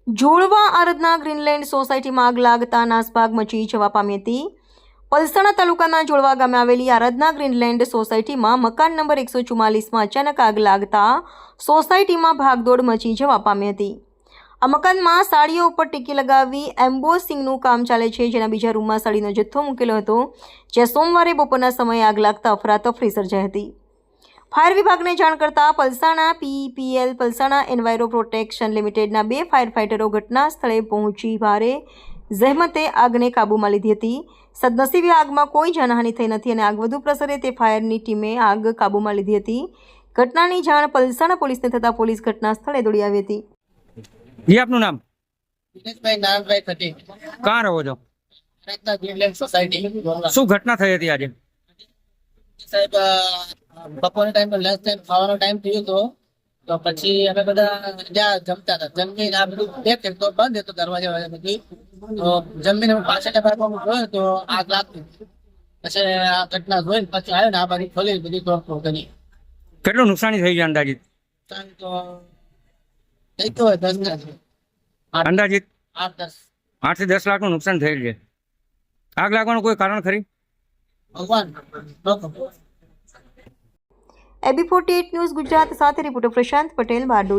જોડવા આરાધના ગ્રીનલેન્ડ સોસાયટીમાં આગ લાગતા નાસભાગ મચી જવા પામી હતી। પલસાણા તાલુકાના જોડવા ગામે આવેલી આરાધના ગ્રીનલેન્ડ સોસાયટીમાં મકાન નંબર 144માં અચાનક આગ લાગતા સોસાયટીમાં ભાગદોડ મચી જવા પામી હતી। આ મકાનમાં સાડીઓ ઉપર ટીકી લગાવી એમ્બોસિંગનું કામ ચાલે છે, જેના બીજા રૂમમાં સાડીનો જથ્થો મૂકેલો હતો, જ્યાં સોમવારે બપોરના સમયે આગ લાગતા અફરાતફરી સર્જાઈ હતી। ફાયર વિભાગને જાણ કરતા Palsana PPL Palsana enviro protection લિમિટેડના 2 ફાયર ફાઇટરો ઘટના સ્થળે પહોંચી ભારે જહેમતે આગને કાબૂમાં લીધી હતી। સદનસીબે આગમાં કોઈ જાનહાનિ થઈ નથી અને આગ વધુ પ્રસરે તે ફાયરની ટીમે આગ કાબૂમાં લીધી હતી। ઘટનાની જાણ પલસાણા પોલીસને થતાં પોલીસ ઘટના સ્થળે દોડી આવી હતી। जी आपનું નામ? દિનેશભાઈ નારાયણભાઈ પટેલ, કहाँ રહો છો? આરાધના ગ્રીનલેન્ડ સોસાયટી। શું ઘટના થઈ હતી આજે? સાહેબ, બપોરના ટાઈમ પર લંચ ટાઈમ ખાવાનો ટાઈમ થયો હતો, તો પછી અમે બધા જ્યાં જમતા હતા, જમીને આ બધું પેક તો બંધ હતો દરવાજા વાળા બધી, તો જમીને હું પાછળના ભાગમાં જોયો તો આગ લાગતી। પછી આ ઘટના જોઈને પછી આવ્યો ને આ બાજુ ખોલી બધી તોડફોડ કરી। કેટલું નુકસાની થઈ છે અંદાજિત? તો થઈ તો 10 લાખ, અંદાજિત 8-10 8 થી 10 લાખનું નુકસાન થયેલ છે। આગ લાગવાનું કોઈ કારણ ખરી? ભગવાન AB48 ન્યૂઝ ગુજરાત સાથે રિપોર્ટર પ્રશાંત પટેલ, બારડોલી।